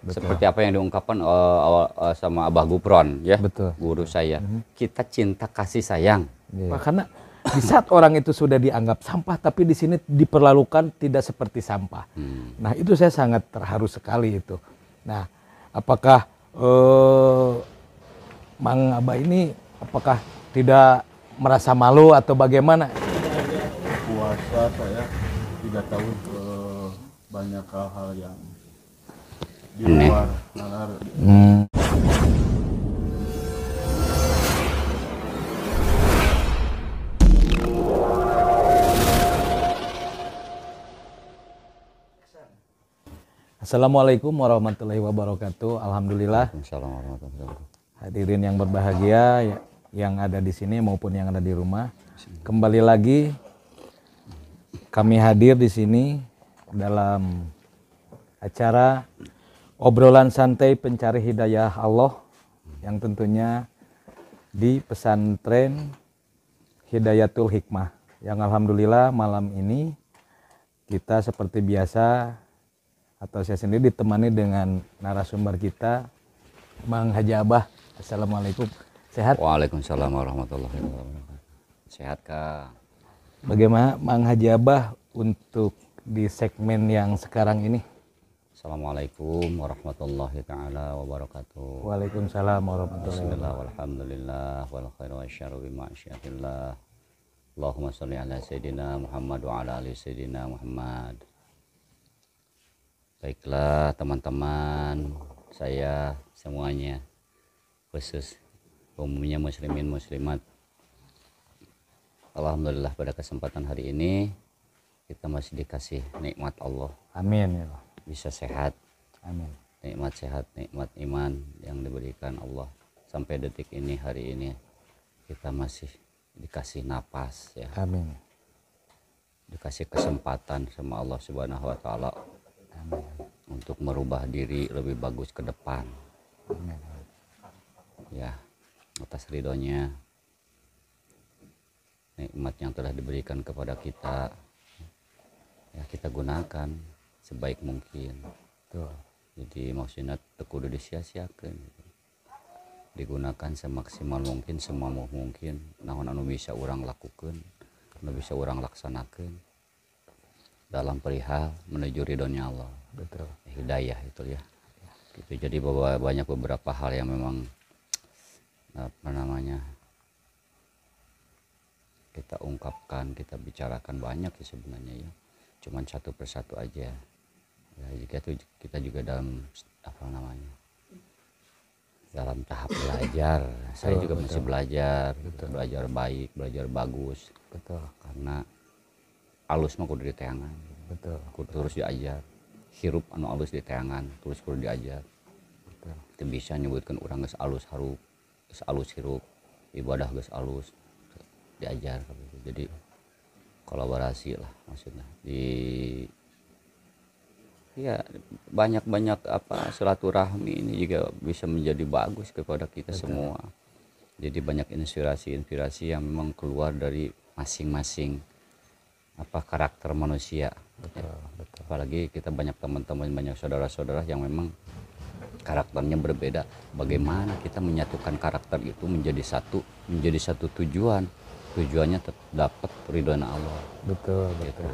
Seperti apa yang diungkapkan sama Abah Gupron ya, Betul. guru saya. Kita cinta kasih sayang. Karena di saat orang itu sudah dianggap sampah, tapi di sini diperlakukan tidak seperti sampah. Nah itu saya sangat terharu sekali itu. Nah apakah Mang Abah ini apakah tidak merasa malu atau bagaimana? Puasa saya 3 tahun banyak hal-hal yang di luar nalar. Assalamualaikum warahmatullahi wabarakatuh. Alhamdulillah. Waalaikumsalam warahmatullahi wabarakatuh. Hadirin yang berbahagia yang ada di sini maupun yang ada di rumah. Kembali lagi kami hadir di sini dalam acara obrolan santai pencari hidayah Allah yang tentunya di pesantren Hidayatul Hikmah. Yang alhamdulillah malam ini kita seperti biasa atau saya sendiri ditemani dengan narasumber kita Mang Haji Abah. Assalamualaikum. Sehat? Waalaikumsalam warahmatullahi wabarakatuh. Sehat Kak. Bagaimana Mang Haji Abah untuk di segmen yang sekarang ini? Assalamualaikum warahmatullahi taala wabarakatuh. Waalaikumsalam warahmatullahi Bismillah wabarakatuh. walhamdulillah wal khairu wasyarru bima syiatillah. Allahumma sholli ala sayyidina Muhammad wa ala ali sayyidina Muhammad. Baiklah teman-teman, saya semuanya, khusus umumnya muslimin muslimat. Alhamdulillah pada kesempatan hari ini kita masih dikasih nikmat Allah. Amin ya Allah. Bisa sehat, Amin. nikmat sehat, nikmat iman yang diberikan Allah. Sampai detik ini, hari ini kita masih dikasih napas ya. Amin. Dikasih kesempatan sama Allah Subhanahu wa taala untuk merubah diri lebih bagus ke depan. Amin. Ya, atas ridhonya nikmat yang telah diberikan kepada kita ya kita gunakan sebaik mungkin. Tuh. Jadi maksudnya kudu disia-siakeun. Digunakan semaksimal mungkin, semamuh mungkin. Naon anu bisa urang lakukeun, anu bisa urang laksanakeun dalam perihal menuju ridhonya Allah. Betul. Hidayah itu ya. Gitu. Jadi banyak beberapa hal yang memang apa namanya kita ungkapkan, kita bicarakan banyak ya sebenarnya ya. Cuman satu persatu aja. Ya, jika itu kita juga dalam apa namanya dalam tahap belajar. Saya juga betul. masih belajar, belajar baik, belajar bagus. Betul. Karena alus mah kudu diteangan. Betul. Kudu terus diajar. Hirup anu alus di teangan terus kudu diajar. Betul. Itu bisa nyebutkan orang geus alus harup, geus alus hirup, ibadah geus alus diajar. Jadi kolaborasi lah maksudnya di ya banyak apa silaturahmi ini juga bisa menjadi bagus kepada kita. Betul. Semua. Jadi banyak inspirasi yang memang keluar dari masing-masing apa karakter manusia. Betul, betul. Apalagi kita banyak teman-teman, banyak saudara-saudara yang memang karakternya berbeda. Bagaimana kita menyatukan karakter itu menjadi satu tujuan. Tujuannya dapat ridhonya Allah. Betul, Gitu. betul.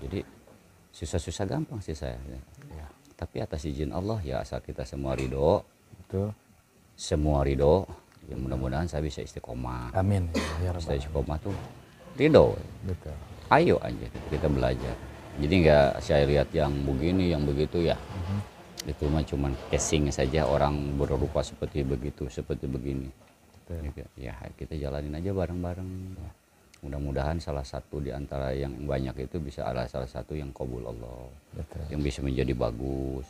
Jadi susah-susah gampang sih saya. Ya. Tapi atas izin Allah ya asal kita semua ridho. Betul. Semua ridho. Ya mudah-mudahan saya bisa istiqomah. Amin. Ya Bisa Rabbal. istiqomah tuh ridho. Betul. Ayo aja kita belajar. Jadi nggak saya lihat yang begini yang begitu ya. Itu mah cuman casing saja, orang berupa seperti begitu, seperti begini. Betul. Ya kita jalanin aja bareng-bareng. Mudah-mudahan salah satu di antara yang banyak itu bisa ada salah satu yang qabul Allah. Betul. Yang bisa menjadi bagus.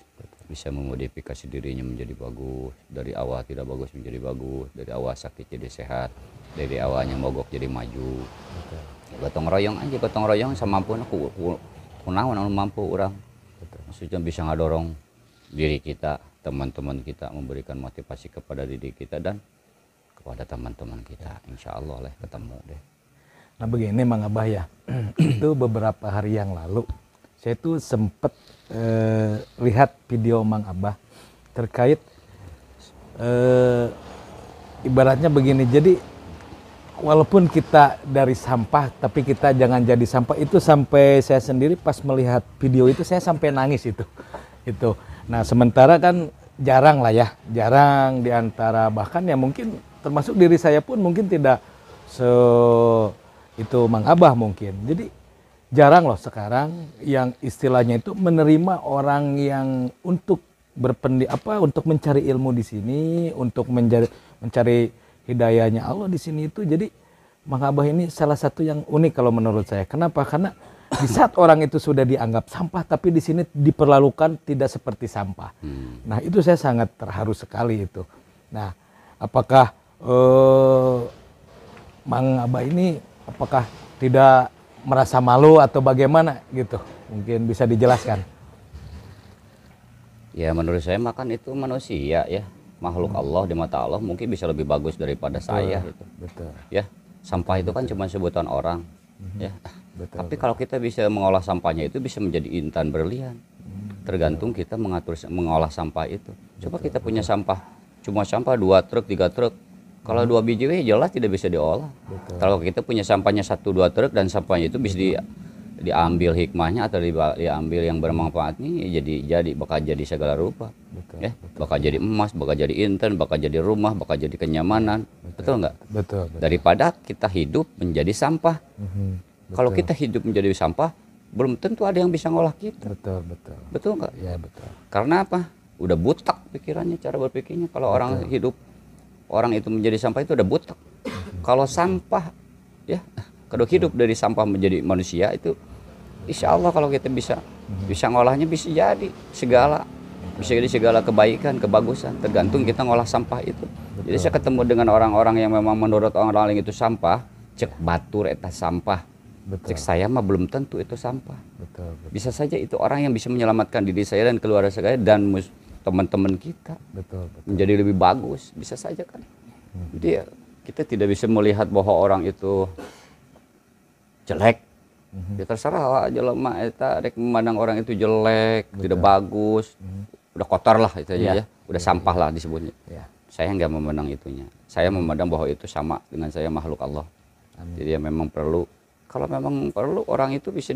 Bisa memodifikasi dirinya menjadi bagus. Dari awal tidak bagus menjadi bagus. Dari awal sakit jadi sehat. Dari awalnya mogok jadi maju. Betul. Gotong royong aja, gotong royong sama aku kunaon anu mampu orang. Betul. Maksudnya bisa ngadorong diri kita, teman-teman kita, memberikan motivasi kepada diri kita dan kepada teman-teman kita. Insya Allah lah ketemu deh. Nah begini Mang Abah ya, itu beberapa hari yang lalu saya tuh sempet lihat video Mang Abah terkait ibaratnya begini. Jadi walaupun kita dari sampah, tapi kita jangan jadi sampah. Itu sampai saya sendiri pas melihat video itu saya sampai nangis itu. Nah sementara kan jarang lah ya, jarang diantara bahkan ya mungkin termasuk diri saya pun mungkin tidak itu Mang Abah mungkin. Jadi jarang loh sekarang yang istilahnya itu menerima orang yang untuk untuk mencari ilmu di sini, untuk mencari hidayahnya Allah di sini itu. Jadi Mang Abah ini salah satu yang unik kalau menurut saya. Kenapa? Karena di saat orang itu sudah dianggap sampah, tapi di sini diperlakukan tidak seperti sampah. Nah itu saya sangat terharu sekali itu. Nah apakah Mang Abah ini apakah tidak merasa malu atau bagaimana gitu? Mungkin bisa dijelaskan. Ya menurut saya makan itu manusia ya, makhluk Allah di mata Allah mungkin bisa lebih bagus daripada saya itu. Betul. Ya, sampah itu kan cuma sebutan orang. Ya. Betul. Tapi kalau kita bisa mengolah sampahnya itu bisa menjadi intan berlian. Tergantung kita mengolah sampah itu. Coba kita punya sampah, cuma sampah 2 truk, 3 truk. Kalau 2 biji jelas tidak bisa diolah. Kalau kita punya sampahnya 1-2 truk dan sampahnya itu bisa diambil hikmahnya atau diambil yang bermanfaat nih, jadi bakal jadi segala rupa. Ya, bakal jadi emas, bakal jadi intan, bakal jadi rumah, bakal jadi kenyamanan. Betul nggak? Betul. Daripada kita hidup menjadi sampah. Kalau kita hidup menjadi sampah, belum tentu ada yang bisa ngolah kita. Betul nggak? Ya betul. Karena apa? Udah butak pikirannya, cara berpikirnya. Kalau orang hidup, orang itu menjadi sampah itu udah butak. Kalau sampah, ya, kalau hidup dari sampah menjadi manusia itu, insya Allah kalau kita bisa ngolahnya bisa jadi segala kebaikan, kebagusan. Tergantung kita ngolah sampah itu. Jadi saya ketemu dengan orang-orang yang memang menurut orang lain itu sampah, cek batur eta sampah. Cek saya mah belum tentu itu sampah. Bisa saja itu orang yang bisa menyelamatkan diri saya dan keluarga saya dan teman-teman kita menjadi lebih bagus. Bisa saja kan. Jadi ya, kita tidak bisa melihat bahwa orang itu jelek. Ya terserah aja lemah eta rek memandang orang itu jelek, tidak bagus. Udah kotor lah itu aja ya. Udah sampah lah disebutnya. Saya nggak memandang itunya. Saya memandang bahwa itu sama dengan saya makhluk Allah. Jadi ya memang perlu, kalau memang perlu orang itu bisa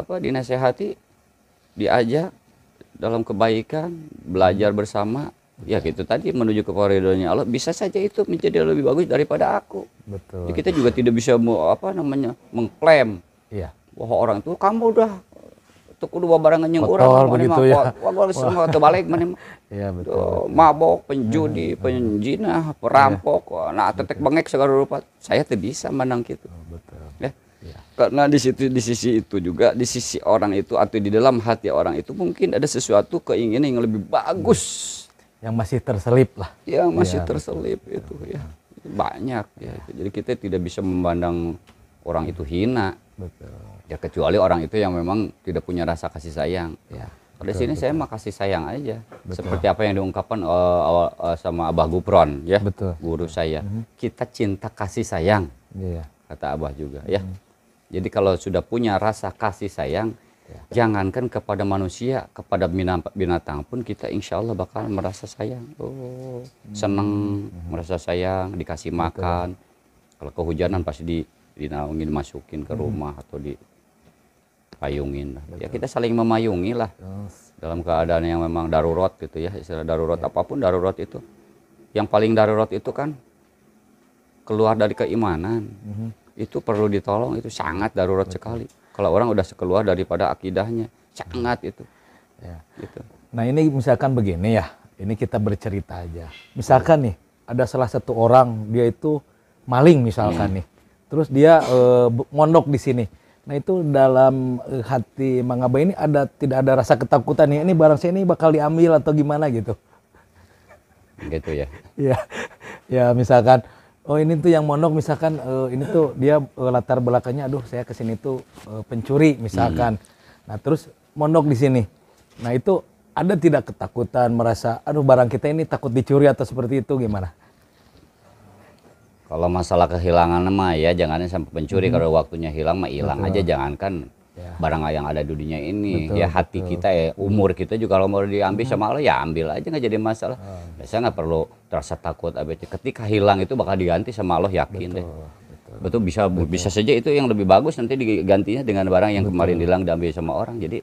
dinasehati, diajak dalam kebaikan, belajar bersama. Ya gitu tadi menuju ke ridhonya Allah, bisa saja itu menjadi lebih bagus daripada aku. Jadi kita juga tidak bisa mengklaim bahwa orang itu kamu udah kudu babarangan yang urang begitu ya. Wah semua terbalik mana mabok, penjudi, penjinah, perampok, nah tetek bengek segala rupa. Saya tidak bisa menang gitu. Ya. Karena di sisi itu juga, di sisi orang itu atau di dalam hati orang itu mungkin ada sesuatu keinginan yang lebih bagus. Yang masih terselip lah. Yang masih terselip itu ya. Banyak ya. Jadi kita tidak bisa memandang orang itu hina. Ya kecuali orang itu yang memang tidak punya rasa kasih sayang. Di sini saya mah kasih sayang aja. Seperti apa yang diungkapkan sama Abah Gupron ya. Guru saya. Kita cinta kasih sayang. Kata Abah juga ya. Jadi kalau sudah punya rasa kasih sayang, jangankan kepada manusia, kepada binatang pun kita insya Allah bakal merasa sayang. Senang, merasa sayang, dikasih makan. Kalau kehujanan pasti dinaungin, masukin ke rumah atau dipayungin. Ya kita saling memayungi lah. Dalam keadaan yang memang darurat gitu ya. Istilah darurat apapun darurat itu. Yang paling darurat itu kan keluar dari keimanan. Itu perlu ditolong, itu sangat darurat sekali. Kalau orang udah keluar daripada akidahnya, sangat itu. Gitu. Nah ini misalkan begini ya, ini kita bercerita aja. Misalkan nih, ada salah satu orang, dia itu maling misalkan nih. Terus dia mondok di sini. Nah itu dalam hati Mang Abah ini tidak ada rasa ketakutan nih, ini barang saya ini bakal diambil atau gimana gitu. Gitu ya. Ya misalkan, oh ini tuh yang mondok misalkan ini tuh dia latar belakangnya, aduh saya kesini tuh pencuri misalkan. Nah terus mondok di sini. Nah itu ada tidak ketakutan, merasa aduh barang kita ini takut dicuri atau seperti itu gimana? Kalau masalah kehilangan mah ya jangan sampai pencuri. Kalau waktunya hilang mah hilang aja, jangankan barang yang ada di dunia ini. Betul, Ya hati betul. kita ya, umur kita juga kalau mau diambil sama Allah ya ambil aja, nggak jadi masalah. Biasanya nggak perlu terasa takut. Ketika hilang itu bakal diganti sama Allah, yakin deh. Betul, bisa saja itu yang lebih bagus nanti digantinya dengan barang yang kemarin hilang diambil sama orang. Jadi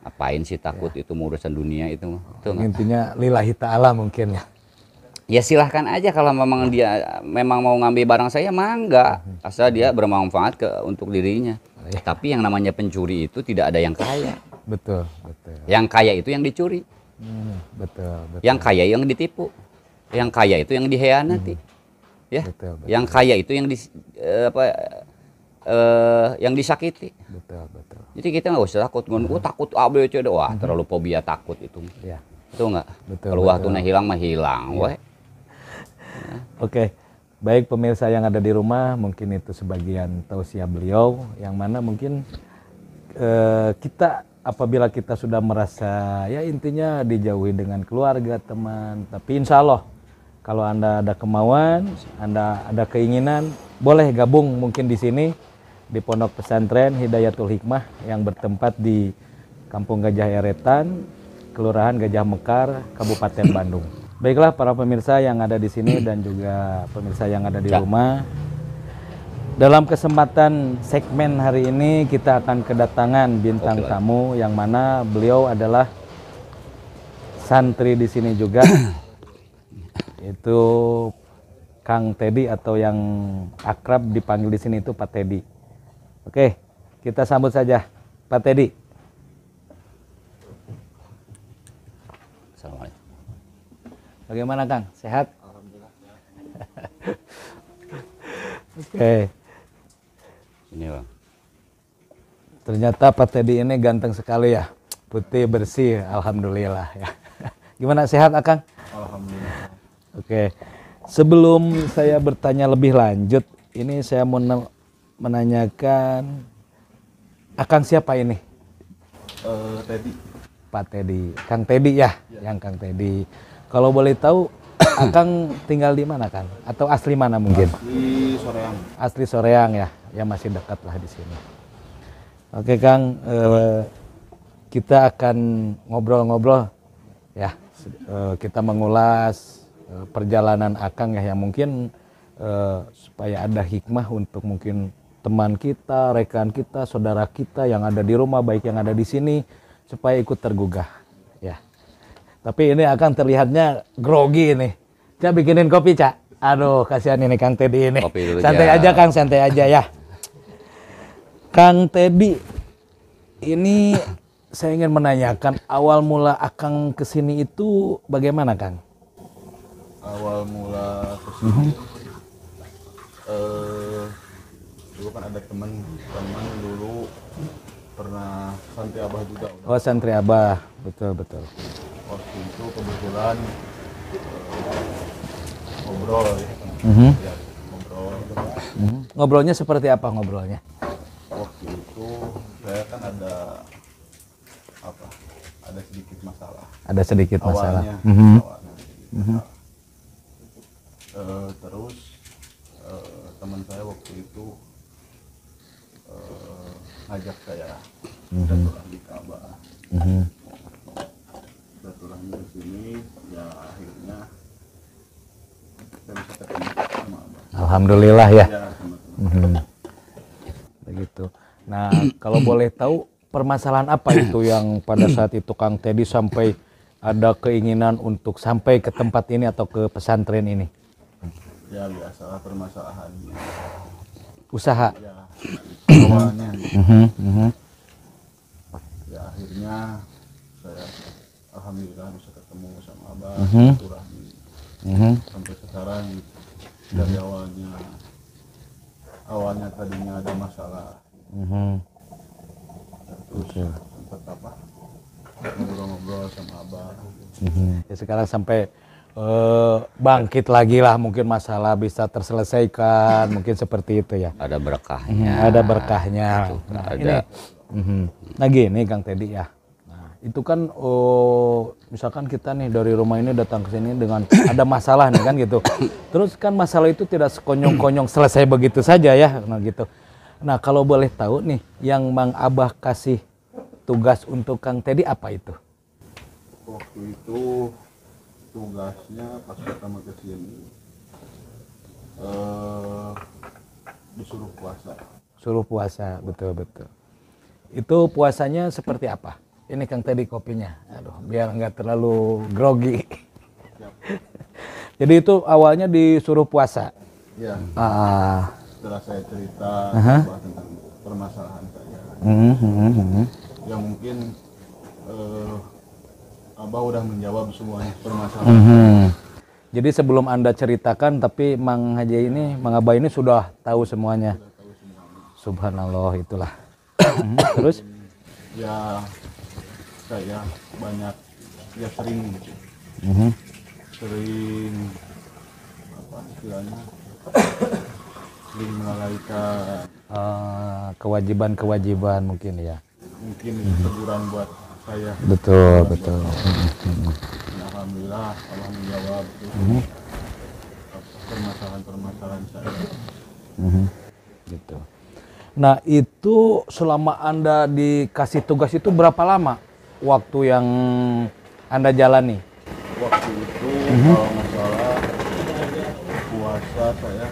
apain sih takut, itu urusan dunia itu mah. Betul nggak? Intinya lillahi ta'ala mungkin ya. Ya silahkan aja kalau memang dia memang mau ngambil barang saya, mangga, asal dia bermanfaat untuk dirinya. Tapi yang namanya pencuri itu tidak ada yang kaya. Betul, betul. Yang kaya itu yang dicuri. Betul, betul. Yang kaya yang ditipu. Yang kaya itu yang dihianati. Ya. Betul, betul. Yang kaya itu yang disakiti. Betul, betul. Jadi kita nggak usah takut. Takut ABC, wah terlalu fobia takut itu. Ya. Itu nggak. Betul, Kalau betul. waktunya hilang mah hilang. Weh. Oke, baik pemirsa yang ada di rumah, mungkin itu sebagian tausiah beliau, yang mana mungkin kita apabila kita sudah merasa ya intinya dijauhi dengan keluarga, teman, tapi insya Allah kalau Anda ada kemauan, Anda ada keinginan, boleh gabung mungkin di sini di Pondok Pesantren Hidayatul Hikmah yang bertempat di Kampung Gajah Eretan, Kelurahan Gajah Mekar, Kabupaten Bandung. Baiklah para pemirsa yang ada di sini dan juga pemirsa yang ada di rumah. Dalam kesempatan segmen hari ini kita akan kedatangan bintang tamu yang mana beliau adalah santri di sini juga. Itu Kang Teddy atau yang akrab dipanggil di sini itu Pak Teddy. Oke, kita sambut saja Pak Teddy. Assalamualaikum. Bagaimana Kang? Sehat? Alhamdulillah. Oke. Ini bang. Ternyata Pak Teddy ini ganteng sekali ya. Putih, bersih, alhamdulillah ya. Gimana sehat Akang? Alhamdulillah. Oke. Sebelum saya bertanya lebih lanjut, ini saya mau menanyakan Akang siapa ini? Teddy. Pak Teddy. Kang Teddy ya, yang Kang Teddy. Kalau boleh tahu, Akang tinggal di mana Kang? Atau asli mana mungkin? Di Soreang. Asli Soreang ya, ya masih dekat lah di sini. Oke Kang, kita akan ngobrol-ngobrol ya. Kita mengulas perjalanan Akang ya, yang mungkin supaya ada hikmah untuk mungkin teman kita, rekan kita, saudara kita yang ada di rumah, baik yang ada di sini, supaya ikut tergugah ya. Tapi ini akan terlihatnya grogi nih. Cak bikinin kopi Cak. Aduh kasihan ini Kang Teddy ini. Kopi dulu, santai Ja. aja Kang, santai aja ya. Kang Teddy, ini saya ingin menanyakan awal mula Akang kesini itu bagaimana Kang? Awal mula kesini, dulu kan ada teman dulu pernah santri abah juga. Oh santri abah, betul betul. Waktu itu kebetulan ngobrol ya, ya ngobrol. Ngobrolnya seperti apa ngobrolnya? Waktu itu saya kan ada sedikit masalah. Ada sedikit masalah. Awalnya sedikit masalah. Terus teman saya waktu itu ngajak saya silaturahmi ke Abah. Silaturahmi di sini, ya akhirnya saya bisa ketemu sama Abah. Alhamdulillah ya. Ya, sama-sama. Begitu. Nah, kalau boleh tahu permasalahan apa itu yang pada saat itu Kang Teddy sampai ada keinginan untuk sampai ke tempat ini atau ke pesantren ini? Ya biasalah permasalahan. Usaha. Ya awalnya. Ya akhirnya saya alhamdulillah bisa ketemu sama Abah, silaturahmi. Sampai sekarang dari awalnya tadinya ada masalah. Terus sempat ngobrol-ngobrol sama Abah. Ya, sekarang sampai bangkit lagi lah, mungkin masalah bisa terselesaikan, mungkin seperti itu ya. Ada berkahnya. Ada berkahnya. Nah, ada. Nah gini Kang Teddy ya. Nah, itu kan misalkan kita nih dari rumah ini datang ke sini dengan ada masalah nih kan gitu. Terus kan masalah itu tidak sekonyong-konyong selesai begitu saja ya, nah gitu. Nah, kalau boleh tahu nih, yang Mang Abah kasih tugas untuk Kang Teddy apa itu? Waktu itu tugasnya pas pertama ke sini disuruh puasa. Suruh puasa, betul-betul. Itu puasanya seperti apa? Ini Kang Teddy kopinya. Aduh, biar nggak terlalu grogi. Siap. Jadi itu awalnya disuruh puasa. Ya, Ah, setelah saya cerita bahas tentang permasalahan saya, ya mungkin Abah udah menjawab semuanya permasalahan. Jadi sebelum Anda ceritakan, tapi Mang Haji ini, Mang Abah ini sudah tahu semuanya. Subhanallah, itulah. Terus? Ya saya banyak, ya sering gitu. Sering apa istilahnya, sering melalaikan, Kewajiban-kewajiban mungkin ya. mungkin itu teguran buat saya. Betul, betul. Ya, alhamdulillah Allah menjawab permasalahan-permasalahan saya. Gitu. Nah, itu selama Anda dikasih tugas itu berapa lama waktu yang Anda jalani? Waktu itu kalau nggak salah puasa saya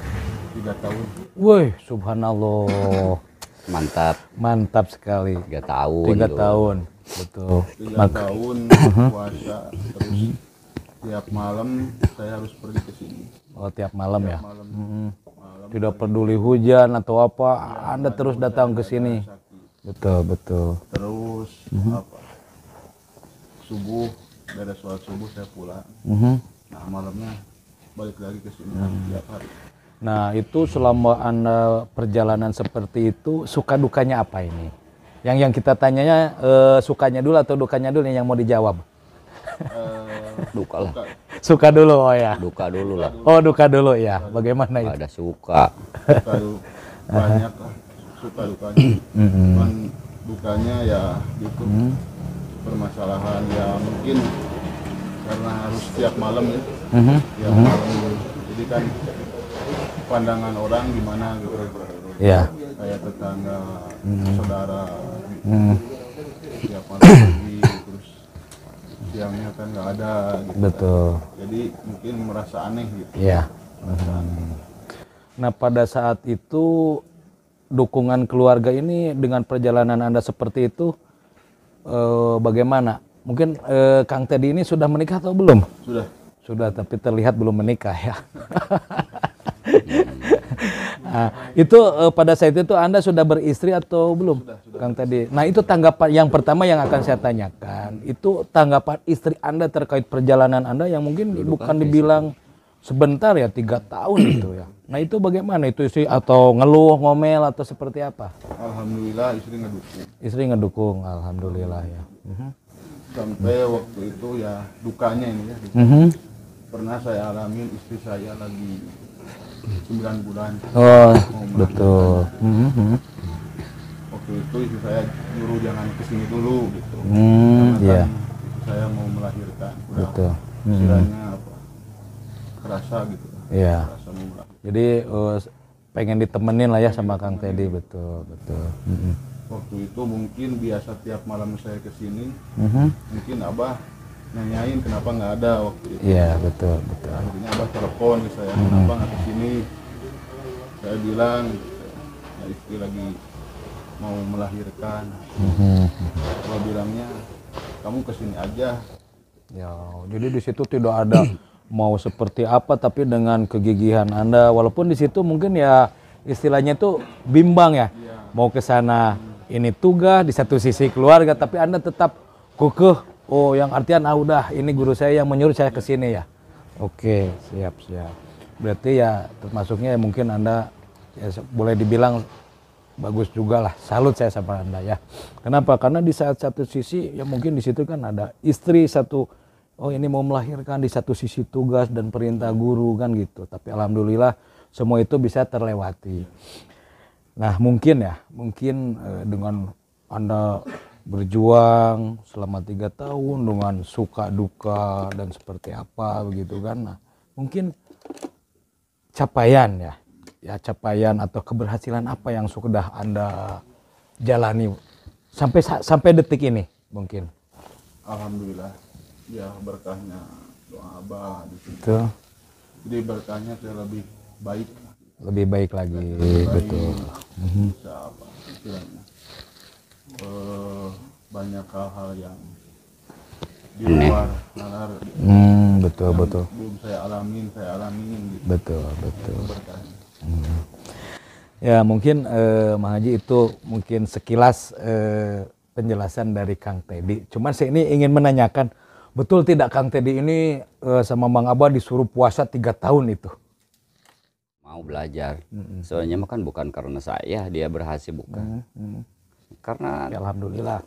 3 tahun. Woi, subhanallah. Mantap. Mantap sekali. 3 tahun 3 tuh. tahun. Betul. 3 tahun puasa, terus tiap malam saya harus pergi ke sini. Oh, tiap malam ya. Malam Tidak peduli hujan atau apa, Anda terus datang ke sini. Betul, betul. terus apa, subuh, beres sholat subuh saya pulang. Nah malamnya balik lagi ke sini tiap hari. Nah, itu selama Anda perjalanan seperti itu, suka dukanya apa ini? Yang kita tanyanya sukanya dulu atau dukanya dulu yang mau dijawab? Duka lah. Suka dulu, oh ya. Duka dulu lah. Oh, duka dulu ya. Bagaimana itu? Ada suka. Suka banyak lah, suka dukanya. Cuman dukanya ya gitu, permasalahan ya mungkin karena harus tiap malam ya, tiap malam. Jadi kan pandangan orang gimana gitu, Ya. kayak tetangga, saudara, tiap malam pergi terus siangnya kan nggak ada gitu. Betul. Jadi mungkin merasa aneh gitu. Ya. Nah, pada saat itu dukungan keluarga ini dengan perjalanan Anda seperti itu bagaimana? Mungkin Kang Teddy ini sudah menikah atau belum? Sudah. Sudah, tapi terlihat belum menikah ya. Nah, itu pada saat itu Anda sudah beristri atau belum? Sudah. Kang Teddy. Nah, itu tanggapan yang pertama yang akan saya tanyakan. Itu tanggapan istri Anda terkait perjalanan Anda yang mungkin bukan dibilang sebentar ya, 3 tahun itu ya. Nah, itu bagaimana itu sih, atau ngeluh, ngomel atau seperti apa? Alhamdulillah istri ngedukung. Istri ngedukung, alhamdulillah ya. Sampai waktu itu ya dukanya ini ya. Pernah saya alamin, istri saya lagi 9 bulan. Oh, betul. Waktu itu istri saya nyuruh jangan kesini dulu gitu. Iya. Istri saya mau melahirkan. Udah Betul. istilahnya apa? Kerasa gitu. Iya. Kerasa mau melahirkan. Jadi pengen ditemenin lah ya sama Kang Teddy, betul, betul. Waktu itu mungkin biasa tiap malam saya kesini, mungkin Abah nanyain kenapa nggak ada waktu itu. Iya, betul, betul. Akhirnya Abah telepon ke saya, kenapa nggak kesini? Saya bilang, ya istri lagi mau melahirkan. Abah bilangnya, kamu kesini aja. Ya, jadi di situ tidak ada mau seperti apa, tapi dengan kegigihan Anda, walaupun di situ mungkin ya istilahnya itu bimbang ya, mau ke sana ini tugas, di satu sisi keluarga, tapi Anda tetap kekeh. Oh, yang artian udah ini guru saya yang menyuruh saya ke sini ya. Oke, siap. Berarti ya termasuknya ya mungkin Anda ya boleh dibilang bagus juga lah. Salut saya sama Anda ya. Kenapa? Karena di saat satu sisi ya mungkin di situ kan ada istri satu, oh ini mau melahirkan, di satu sisi tugas dan perintah guru kan gitu. Tapi alhamdulillah semua itu bisa terlewati. Nah, mungkin dengan Anda berjuang selama 3 tahun dengan suka duka dan seperti apa begitu kan. Nah, mungkin capaian ya. ya capaian atau keberhasilan apa yang sudah Anda jalani sampai detik ini mungkin? Alhamdulillah, ya berkahnya doa Abah di sini. Betul. Jadi berkahnya saya Lebih baik lagi, betul. bisa apa istilahnya, banyak hal-hal yang di luar nalar Betul. belum saya alamin gitu. Betul. Berkahnya. Ya mungkin Mang Haji itu mungkin sekilas penjelasan dari Kang Teddy. Cuman saya ini ingin menanyakan, betul tidak Kang Teddy ini sama Mang Abah disuruh puasa 3 tahun itu? Mau belajar. Soalnya mah kan bukan karena saya dia berhasil, bukan. Karena Ya, alhamdulillah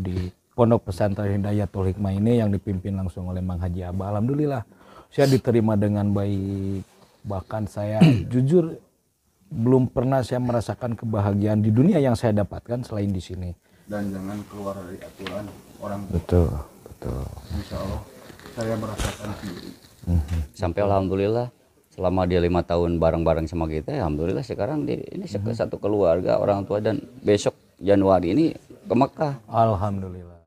di Pondok Pesantren Hidayatul Hikmah ini yang dipimpin langsung oleh Mang Haji Abah, alhamdulillah saya diterima dengan baik. Bahkan saya jujur belum pernah saya merasakan kebahagiaan di dunia yang saya dapatkan selain di sini. Dan jangan keluar dari aturan orang tua. Betul. Insya Allah saya merasakan sendiri. sampai alhamdulillah selama dia 5 tahun bareng-bareng sama kita, ya alhamdulillah sekarang ini satu keluarga orang tua, dan besok Januari ini ke Mekah. Alhamdulillah.